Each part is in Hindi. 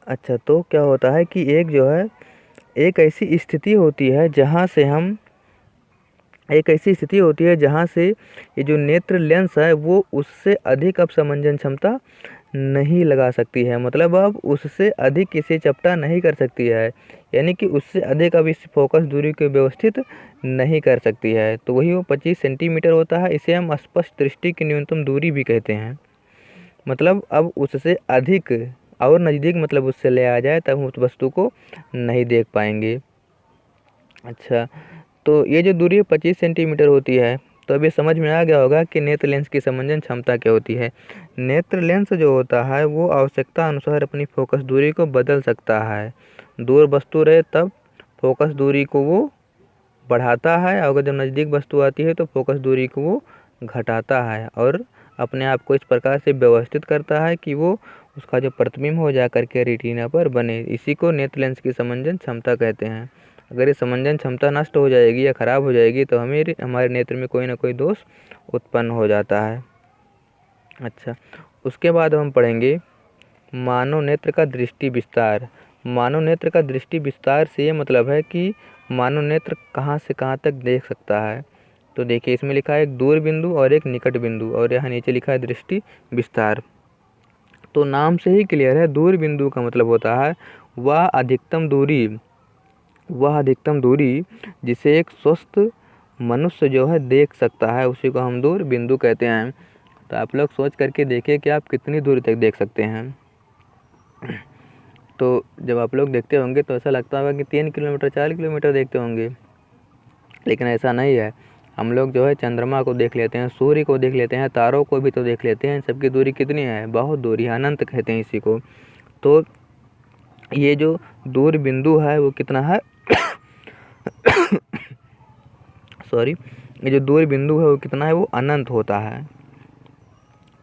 अच्छा, तो क्या होता है कि एक जो है, एक ऐसी स्थिति होती है जहाँ से हम एक ऐसी स्थिति होती है जहाँ से ये जो नेत्र लेंस है वो उससे अधिक अब समंजन क्षमता नहीं लगा सकती है, मतलब अब उससे अधिक इसे चपटा नहीं कर सकती है, यानी कि उससे अधिक अब इस फोकस दूरी को व्यवस्थित नहीं कर सकती है। तो वही वो 25 सेंटीमीटर होता है, इसे हम स्पष्ट दृष्टि की न्यूनतम दूरी भी कहते हैं। मतलब अब उससे अधिक और नज़दीक मतलब उससे ले आ जाए तब हम उस वस्तु को नहीं देख पाएंगे। अच्छा, तो ये जो दूरी 25 सेंटीमीटर होती है, तो अब ये समझ में आ गया होगा कि नेत्र लेंस की समंजन क्षमता क्या होती है। नेत्र लेंस जो होता है वो आवश्यकता अनुसार अपनी फोकस दूरी को बदल सकता है। दूर वस्तु रहे तब फोकस दूरी को वो बढ़ाता है, और अगर जब नज़दीक वस्तु आती है तो फोकस दूरी को वो घटाता है, और अपने आप को इस प्रकार से व्यवस्थित करता है कि वो उसका जो प्रतिबिंब हो जा करके रेटिना पर बने। इसी को नेत्र लेंस की समंजन क्षमता कहते हैं। अगर ये समंजन क्षमता नष्ट हो जाएगी या ख़राब हो जाएगी तो हमारे नेत्र में कोई ना कोई दोष उत्पन्न हो जाता है। अच्छा, उसके बाद हम पढ़ेंगे मानव नेत्र का दृष्टि विस्तार। मानव नेत्र का दृष्टि विस्तार से ये मतलब है कि मानव नेत्र कहाँ से कहाँ तक देख सकता है। तो देखिए, इसमें लिखा है एक दूर बिंदु और एक निकट बिंदु, और यहाँ नीचे लिखा है दृष्टि विस्तार। तो नाम से ही क्लियर है, दूर बिंदु का मतलब होता है वह अधिकतम दूरी जिसे एक स्वस्थ मनुष्य जो है देख सकता है, उसी को हम दूर बिंदु कहते हैं। तो आप लोग सोच करके देखिए कि आप कितनी दूरी तक देख सकते हैं। तो जब आप लोग देखते होंगे तो ऐसा लगता होगा कि 3 किलोमीटर 4 किलोमीटर देखते होंगे, लेकिन ऐसा नहीं है। हम लोग जो है चंद्रमा को देख लेते हैं, सूर्य को देख लेते हैं, तारों को भी तो देख लेते हैं। सबकी दूरी कितनी है? बहुत दूरी, अनंत कहते हैं इसी को। तो ये जो दूर बिंदु है वो कितना है सॉरी, ये जो दूर बिंदु है वो कितना है? वो अनंत होता है।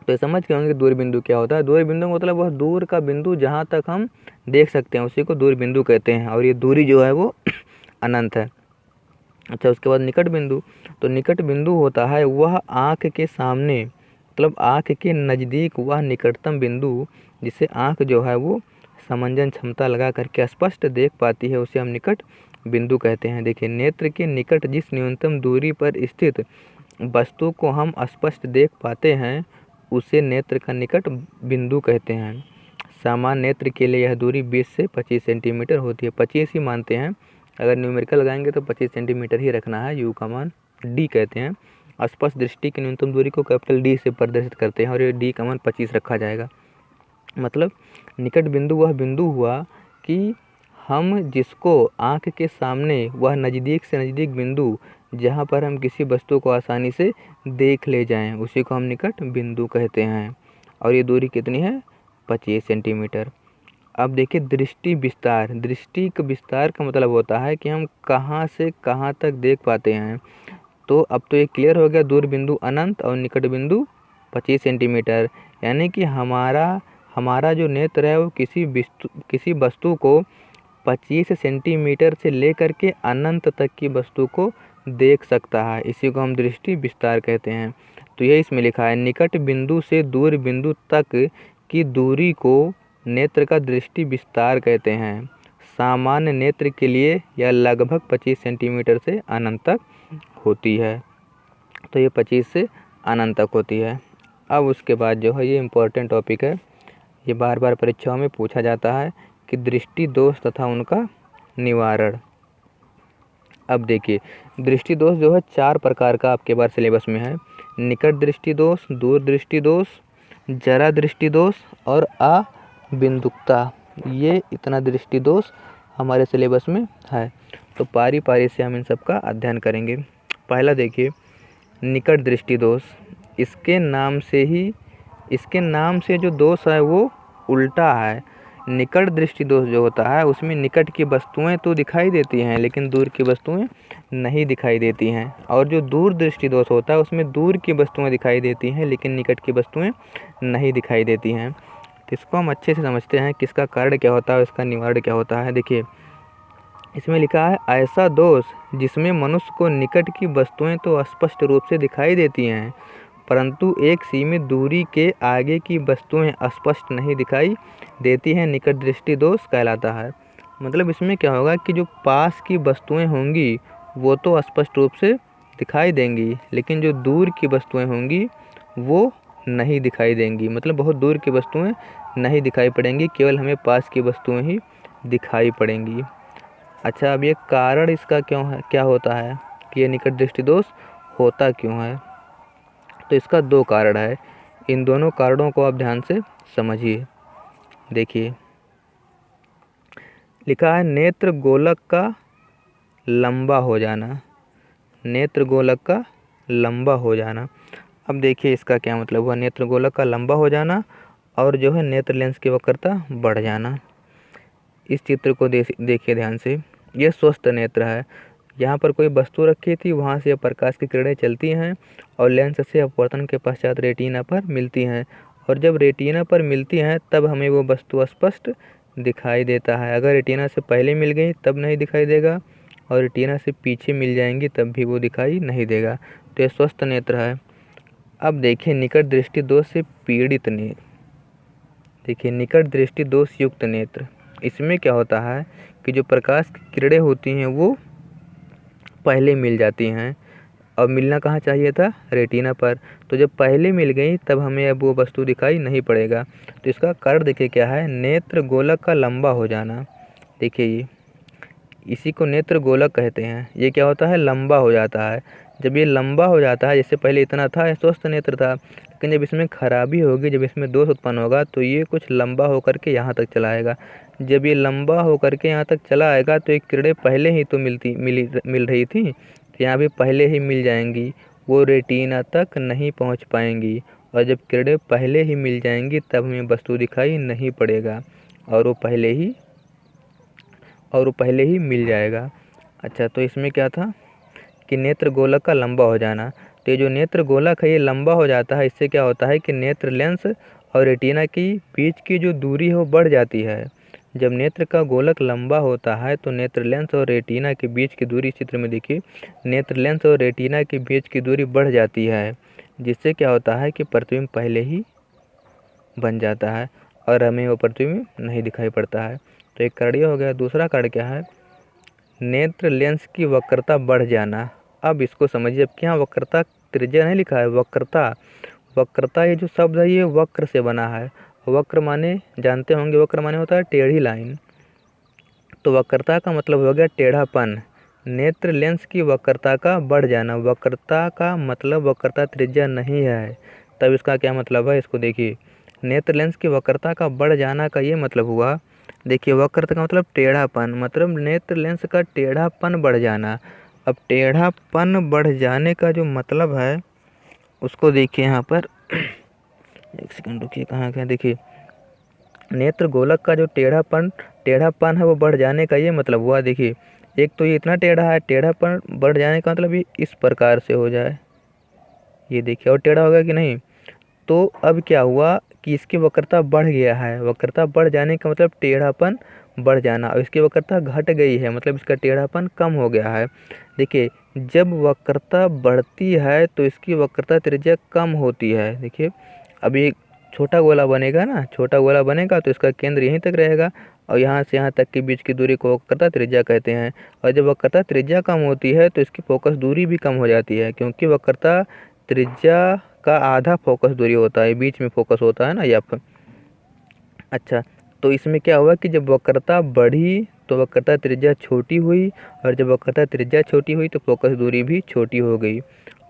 तो समझ के होंगे दूर बिंदु क्या होता है। दूर बिंदु मतलब वह दूर का बिंदु जहाँ तक हम देख सकते हैं उसी को दूर बिंदु कहते हैं, और ये दूरी जो है वो अनंत है। अच्छा, उसके बाद निकट बिंदु। तो निकट बिंदु होता है वह आँख के सामने, मतलब आँख के नज़दीक वह निकटतम बिंदु जिसे आँख जो है वो समंजन क्षमता लगा करके स्पष्ट देख पाती है, उसे हम निकट बिंदु कहते हैं। देखिए, नेत्र के निकट जिस न्यूनतम दूरी पर स्थित वस्तु को हम स्पष्ट देख पाते हैं उसे नेत्र का निकट बिंदु कहते हैं। सामान्य नेत्र के लिए यह दूरी 20 से 25 सेंटीमीटर होती है। 25 ही मानते हैं, अगर न्यूमेरिकल लगाएंगे तो 25 सेंटीमीटर ही रखना है। यू का मान डी कहते हैं। स्पष्ट दृष्टि की न्यूनतम दूरी को कैपिटल डी से प्रदर्शित करते हैं, और ये डी का मान 25 रखा जाएगा। मतलब निकट बिंदु वह बिंदु हुआ कि हम जिसको आँख के सामने, वह नज़दीक से नज़दीक बिंदु जहाँ पर हम किसी वस्तु को आसानी से देख ले जाएं, उसी को हम निकट बिंदु कहते हैं। और ये दूरी कितनी है? 25 सेंटीमीटर। अब देखिए दृष्टि विस्तार। दृष्टि का विस्तार का मतलब होता है कि हम कहाँ से कहाँ तक देख पाते हैं। तो अब तो ये क्लियर हो गया, दूर बिंदु अनंत और निकट बिंदु 25 सेंटीमीटर। यानी कि हमारा जो नेत्र है वो किसी वस्तु को 25 सेंटीमीटर से लेकर के अनंत तक की वस्तु को देख सकता है, इसी को हम दृष्टि विस्तार कहते हैं। तो ये इसमें लिखा है, निकट बिंदु से दूर बिंदु तक की दूरी को नेत्र का दृष्टि विस्तार कहते हैं। सामान्य नेत्र के लिए यह लगभग 25 सेंटीमीटर से अनंत तक होती है। तो ये 25 से अनंत तक होती है। अब उसके बाद जो है ये इम्पोर्टेंट टॉपिक है, ये बार बार परीक्षाओं में पूछा जाता है कि दृष्टि दोष तथा उनका निवारण। अब देखिए, दृष्टि दोष जो है 4 प्रकार का आपके बार सिलेबस में है। निकट दृष्टि दोष, दूर दृष्टि दोष, जरा दृष्टि दोष और अबिंदुकता। ये इतना दृष्टि दोष हमारे सिलेबस में है। तो पारी पारी से हम इन सब का अध्ययन करेंगे। पहला देखिए, निकट दृष्टि दोष। इसके नाम से जो दोष है वो उल्टा है। निकट दृष्टि दोष जो होता है उसमें निकट की वस्तुएं तो दिखाई देती हैं लेकिन दूर की वस्तुएं नहीं दिखाई देती हैं, और जो दूर दृष्टि दोष होता है उसमें दूर की वस्तुएं दिखाई देती हैं लेकिन निकट की वस्तुएं नहीं दिखाई देती हैं। तो इसको हम अच्छे से समझते हैं कि इसका कारण क्या होता है, इसका निवारण क्या होता है। देखिए, इसमें लिखा है, ऐसा दोष जिसमें मनुष्य को निकट की वस्तुएं तो स्पष्ट रूप से दिखाई देती हैं परंतु एक सीमित दूरी के आगे की वस्तुएं स्पष्ट नहीं दिखाई देती हैं, निकट दृष्टि दोष कहलाता है। मतलब इसमें क्या होगा कि जो पास की वस्तुएं होंगी वो तो स्पष्ट रूप से दिखाई देंगी, लेकिन जो दूर की वस्तुएं होंगी वो नहीं दिखाई देंगी। मतलब बहुत दूर की वस्तुएं नहीं दिखाई पड़ेंगी, केवल हमें पास की वस्तुएं ही दिखाई पड़ेंगी। अच्छा, अब ये कारण इसका क्यों है, क्या होता है कि ये निकट दृष्टि दोष होता क्यों है? तो इसका दो कारण है। इन दोनों कारणों को आप ध्यान से समझिए। देखिए, लिखा है नेत्र गोलक का लंबा हो जाना। नेत्र गोलक का लंबा हो जाना। अब देखिए इसका क्या मतलब हुआ, नेत्र गोलक का लंबा हो जाना और जो है नेत्र लेंस की वक्रता बढ़ जाना। इस चित्र को देखिए ध्यान से। ये स्वस्थ नेत्र है। यहाँ पर कोई वस्तु रखी थी, वहाँ से प्रकाश की किरणें चलती हैं और लेंस से अपवर्तन के पश्चात रेटिना पर मिलती हैं, और जब रेटिना पर मिलती हैं तब हमें वो वस्तु स्पष्ट दिखाई देता है। अगर रेटिना से पहले मिल गई तब नहीं दिखाई देगा, और रेटिना से पीछे मिल जाएंगी तब भी वो दिखाई नहीं देगा। तो ये स्वस्थ नेत्र है। अब देखिए निकट दृष्टि दोष से पीड़ित नेत्र। देखिए निकट दृष्टि दोष युक्त नेत्र, इसमें क्या होता है कि जो प्रकाश की किरणें होती हैं वो पहले मिल जाती हैं, और मिलना कहाँ चाहिए था, रेटिना पर। तो जब पहले मिल गई तब हमें अब वो वस्तु दिखाई नहीं पड़ेगा। तो इसका कारण देखिए क्या है, नेत्र गोलक का लंबा हो जाना। देखिए ये इसी को नेत्र गोलक कहते हैं। ये क्या होता है, लंबा हो जाता है। जब ये लंबा हो जाता है, जैसे पहले इतना था, ये स्वस्थ नेत्र था, लेकिन जब इसमें खराबी होगी, जब इसमें दोष उत्पन्न होगा तो ये कुछ लंबा होकर के यहाँ तक चला आएगा। जब ये लंबा होकर के यहाँ तक चला आएगा तो एक किरणें पहले ही तो मिल रही थी, तो यहाँ भी पहले ही मिल जाएंगी, वो रेटिना तक नहीं पहुँच पाएंगी। और जब किरणें पहले ही मिल जाएंगी तब हमें वस्तु दिखाई नहीं पड़ेगा, और वो पहले ही मिल जाएगा। अच्छा, तो इसमें क्या था कि नेत्र गोलक का लंबा हो जाना। तो ये जो नेत्र गोलक है ये लंबा हो जाता है, इससे क्या होता है कि नेत्र लेंस और रेटिना की बीच की जो दूरी है वो बढ़ जाती है। जब नेत्र का गोलक लंबा होता है तो नेत्र लेंस और रेटिना के बीच की दूरी, चित्र में देखिए, नेत्र लेंस और रेटिना के बीच की दूरी बढ़ जाती है, जिससे क्या होता है कि प्रतिबिंब पहले ही बन जाता है और हमें वो प्रतिबिंब नहीं दिखाई पड़ता है। तो एक कारण ये हो गया। दूसरा कारण क्या है, नेत्र लेंस की वक्रता बढ़ जाना। अब इसको समझिए। अब क्या वक्रता, त्रिज्या नहीं लिखा है, वक्रता। वक्रता ये जो शब्द है ये वक्र से बना है। वक्र माने जानते होंगे, वक्र माने होता है टेढ़ी लाइन। तो वक्रता का मतलब हो गया टेढ़ापन। नेत्र लेंस की वक्रता का बढ़ जाना। वक्रता का मतलब वक्रता त्रिज्या नहीं है, तब इसका क्या मतलब है, इसको देखिए। नेत्र लेंस की वक्रता का बढ़ जाना का ये मतलब हुआ, देखिए वक्रता का मतलब टेढ़ापन, मतलब नेत्र लेंस का टेढ़ापन बढ़ जाना। अब टेढ़ापन बढ़ जाने का जो मतलब है उसको देखिए यहाँ पर। एक सेकंड रुकिए, कहाँ गया, देखिए नेत्र गोलक का जो टेढ़ापन है वो बढ़ जाने का ये मतलब हुआ। देखिए एक तो ये इतना टेढ़ा है, टेढ़ापन बढ़ जाने का मतलब ये इस प्रकार से हो जाए, ये देखिए, और टेढ़ा होगा कि नहीं। तो अब क्या हुआ कि इसकी वक्रता बढ़ गया है। वक्रता बढ़ जाने का मतलब टेढ़ापन बढ़ जाना, और इसकी वक्रता घट गई है मतलब इसका टेढ़ापन कम हो गया है। देखिए जब वक्रता बढ़ती है तो इसकी वक्रता त्रिज्या कम होती है। देखिए अभी छोटा गोला बनेगा ना, छोटा गोला बनेगा तो इसका केंद्र यहीं तक रहेगा, और यहाँ से यहाँ तक के बीच की दूरी को वक्रता त्रिज्या कहते हैं। और जब वक्रता त्रिज्या कम होती है तो इसकी फोकस दूरी भी कम हो जाती है, क्योंकि वक्रता त्रिज्या का आधा फोकस दूरी होता है, बीच में फोकस होता है ना यहाँ पर। अच्छा, तो इसमें क्या हुआ कि जब वक्रता बढ़ी तो वक्रता त्रिज्या छोटी हुई, और जब वक्रता त्रिज्या छोटी हुई तो फोकस दूरी भी छोटी हो गई।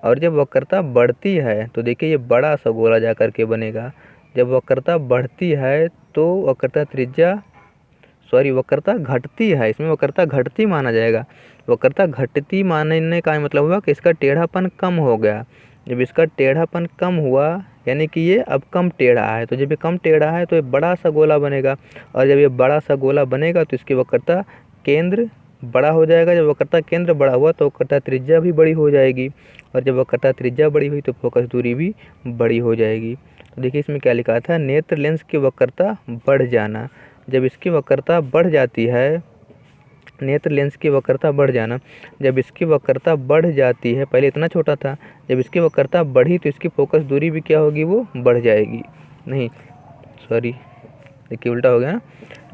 और जब वक्रता बढ़ती है तो देखिए ये बड़ा सा गोला जा कर के बनेगा। जब वक्रता बढ़ती है तो वक्रता घटती है, इसमें वक्रता घटती माना जाएगा। वक्रता घटती मानने का मतलब हुआ कि इसका टेढ़ापन कम हो गया। जब इसका टेढ़ापन कम हुआ यानी कि ये अब कम टेढ़ा है, तो जब ये कम टेढ़ा है तो ये बड़ा सा गोला बनेगा, और जब ये बड़ा सा गोला बनेगा तो इसकी वक्रता केंद्र बड़ा हो जाएगा। जब वक्रता केंद्र बड़ा हुआ तो वक्रता त्रिज्या भी बड़ी हो जाएगी, और जब वक्रता त्रिज्या बड़ी हुई तो फोकस दूरी भी बड़ी हो जाएगी। तो देखिए इसमें क्या लिखा था, नेत्र लेंस की वक्रता बढ़ जाना। जब इसकी वक्रता बढ़ जाती है नेत्र लेंस की वक्रता बढ़ जाना, जब इसकी वक्रता बढ़ जाती है, पहले इतना छोटा था, जब इसकी वक्रता बढ़ी तो इसकी फोकस दूरी भी क्या होगी, वो बढ़ जाएगी। नहीं सॉरी, देखिए उल्टा हो गया ना।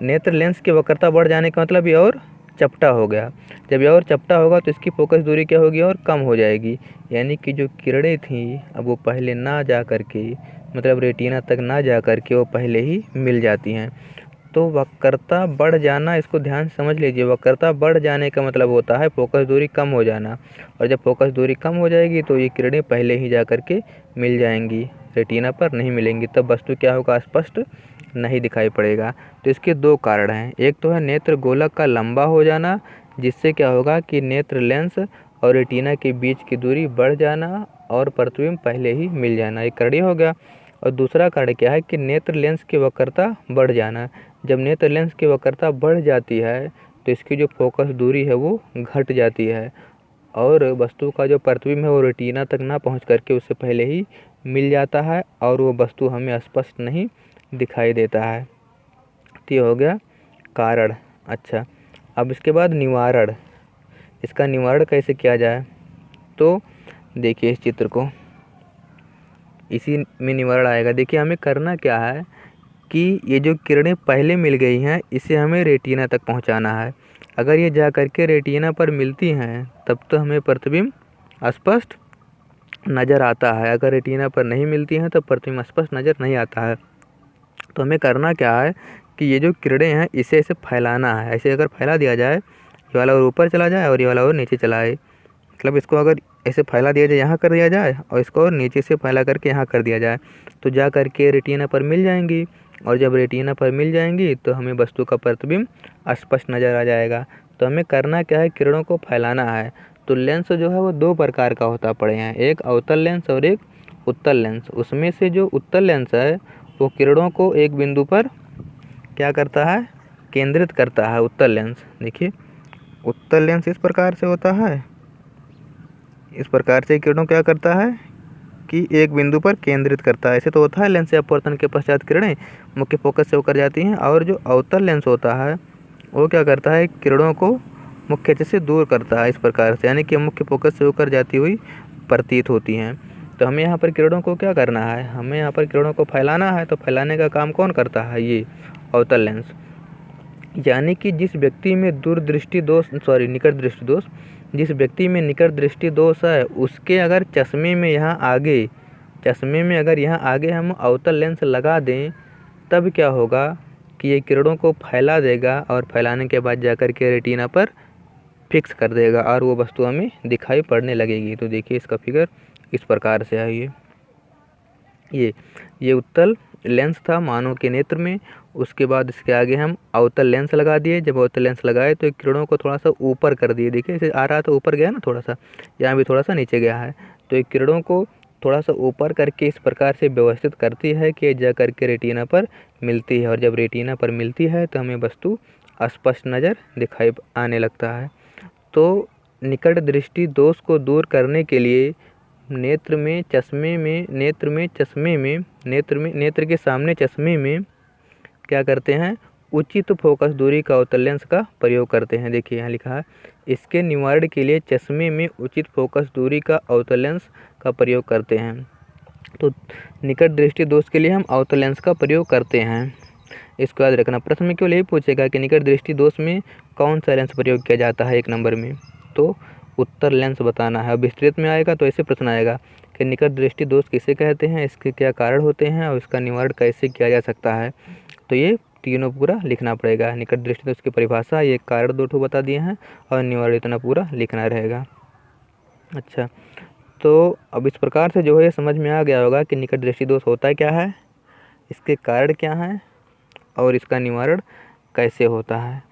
नेत्र लेंस की वक्रता बढ़ जाने का मतलब ये और चपटा हो गया। जब ये और चपटा होगा तो इसकी फोकस दूरी क्या होगी, और कम हो जाएगी। यानी कि जो किरणें थी अब वो पहले ना जा कर के, मतलब रेटिना तक ना जा कर के वो पहले ही मिल जाती हैं। तो वक्रता बढ़ जाना, इसको ध्यान से समझ लीजिए। वक्रता बढ़ जाने का मतलब होता है फोकस दूरी कम हो जाना, और जब फोकस दूरी कम हो जाएगी तो ये किरणें पहले ही जा कर के मिल जाएंगी, रेटिना पर नहीं मिलेंगी, तब वस्तु क्या होगा, स्पष्ट नहीं दिखाई पड़ेगा। तो इसके दो कारण हैं, एक तो है नेत्र गोलक का लंबा हो जाना, जिससे क्या होगा कि नेत्र लेंस और रेटिना के बीच की दूरी बढ़ जाना और प्रतिबिंब पहले ही मिल जाना, एक कारण हो गया। और दूसरा कारण क्या है कि नेत्र लेंस की वक्रता बढ़ जाना। जब नेत्र लेंस की वक्रता बढ़ जाती है तो इसकी जो फोकस दूरी है वो घट जाती है, और वस्तु का जो प्रतिबिंब है वो रेटिना तक ना पहुंच करके उससे पहले ही मिल जाता है, और वो वस्तु हमें स्पष्ट नहीं दिखाई देता है। तो ये हो गया कारण। अच्छा, अब इसके बाद निवारण। इसका निवारण कैसे किया जाए, तो देखिए इस चित्र को, इसी में निवारण आएगा। देखिए हमें करना क्या है कि ये जो किरणें पहले मिल गई हैं इसे हमें रेटिना तक पहुंचाना है। अगर ये जा करके रेटिना पर मिलती हैं तब तो हमें प्रतिबिंब स्पष्ट नज़र आता है, अगर रेटिना पर नहीं मिलती हैं तो प्रतिबिंब स्पष्ट नज़र नहीं आता है। तो हमें करना क्या है कि ये जो किरणें हैं इसे ऐसे फैलाना है। ऐसे अगर फैला दिया जाए, ये वाला और ऊपर चला जाए और ये वाला और नीचे चला आए, मतलब इसको अगर ऐसे फैला दिया जाए, यहाँ कर दिया जाए, और इसको और नीचे से फैला करके यहाँ कर दिया जाए, तो जा करके रेटिना पर मिल जाएंगी, और जब रेटिना पर मिल जाएंगी तो हमें वस्तु का प्रतिबिंब स्पष्ट नज़र आ जाएगा। तो हमें करना क्या है, किरणों को फैलाना है। तो लेंस जो है वो दो प्रकार का होता पड़े हैं, एक अवतल लेंस और एक उत्तल लेंस। उसमें से जो उत्तल लेंस है वो किरणों को एक बिंदु पर क्या करता है, केंद्रित करता है। उत्तल लेंस, देखिए उत्तल लेंस इस प्रकार से होता है, इस प्रकार से किरणों क्या करता है कि एक बिंदु पर केंद्रित करता है। ऐसे तो होता है लेंस से अपवर्तन के पश्चात किरणें मुख्य फोकस से होकर जाती हैं, और जो अवतल लेंस होता है वो क्या करता है, किरणों को मुख्य अक्ष से दूर करता है इस प्रकार से, यानी कि मुख्य फोकस से होकर जाती हुई प्रतीत होती हैं। तो हमें यहाँ पर किरणों को क्या करना है, हमें यहाँ पर किरणों को फैलाना है। तो फैलाने का काम कौन करता है, ये अवतल लेंस। यानी कि जिस व्यक्ति में निकट दृष्टि दोष, जिस व्यक्ति में निकट दृष्टि दोष है उसके अगर चश्मे में अगर यहाँ आगे हम अवतल लेंस लगा दें, तब क्या होगा कि ये किरणों को फैला देगा, और फैलाने के बाद जाकर के रेटिना पर फिक्स कर देगा, और वो वस्तु हमें दिखाई पड़ने लगेगी। तो देखिए इसका फिगर इस प्रकार से है। ये उत्तल लेंस था मानव के नेत्र में। उसके बाद इसके आगे हम अवतल लेंस लगा दिए। जब अवतल लेंस लगाए तो किरणों को थोड़ा सा ऊपर कर दिए, देखिए इसे आ रहा था ऊपर गया ना, थोड़ा सा यहाँ भी थोड़ा सा नीचे गया है। तो एक किरणों को थोड़ा सा ऊपर करके इस प्रकार से व्यवस्थित करती है कि जा करके रेटिना पर मिलती है, और जब रेटिना पर मिलती है तो हमें वस्तु स्पष्ट नज़र दिखाई आने लगता है। तो निकट दृष्टि दोष को दूर करने के लिए नेत्र के सामने चश्मे में क्या करते हैं, उचित फोकस दूरी का अवतल लेंस का प्रयोग करते हैं। देखिए यहाँ लिखा है, इसके निवारण के लिए चश्मे में उचित फोकस दूरी का अवतल लेंस का प्रयोग करते हैं। तो निकट दृष्टि दोष के लिए हम अवतल लेंस का प्रयोग करते हैं, इसको याद रखना। प्रश्न में केवल यही पूछेगा कि निकट दृष्टि दोष में कौन सा लेंस प्रयोग किया जाता है, एक नंबर में तो उत्तल लेंस बताना है। अब विस्तृत में आएगा तो ऐसे प्रश्न आएगा कि निकट दृष्टि दोष किसे कहते हैं, इसके क्या कारण होते हैं, और इसका निवारण कैसे किया जा सकता है। तो ये तीनों पूरा लिखना पड़ेगा। निकट दृष्टि दोष की परिभाषा, ये कारण दो ठो बता दिए हैं, और निवारण इतना पूरा लिखना रहेगा। अच्छा, तो अब इस प्रकार से जो है समझ में आ गया होगा कि निकट दृष्टि दोष होता क्या है, इसके कारण क्या हैं, और इसका निवारण कैसे होता है।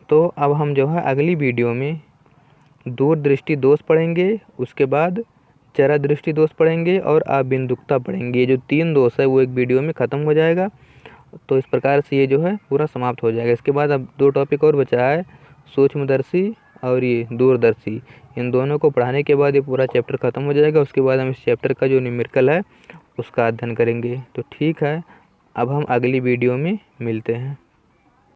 तो अब हम जो है अगली वीडियो में दूर दृष्टि दोष पढ़ेंगे, उसके बाद चरा दृष्टि दोष पढ़ेंगे, और अबिंदुकता पढ़ेंगे। ये जो 3 दोष है वो एक वीडियो में ख़त्म हो जाएगा। तो इस प्रकार से ये जो है पूरा समाप्त हो जाएगा। इसके बाद अब 2 टॉपिक और बचा है, सूक्ष्मदर्शी और ये दूरदर्शी। इन दोनों को पढ़ाने के बाद ये पूरा चैप्टर ख़त्म हो जाएगा। उसके बाद हम इस चैप्टर का जो न्यूमेरिकल है उसका अध्ययन करेंगे। तो ठीक है, अब हम अगली वीडियो में मिलते हैं।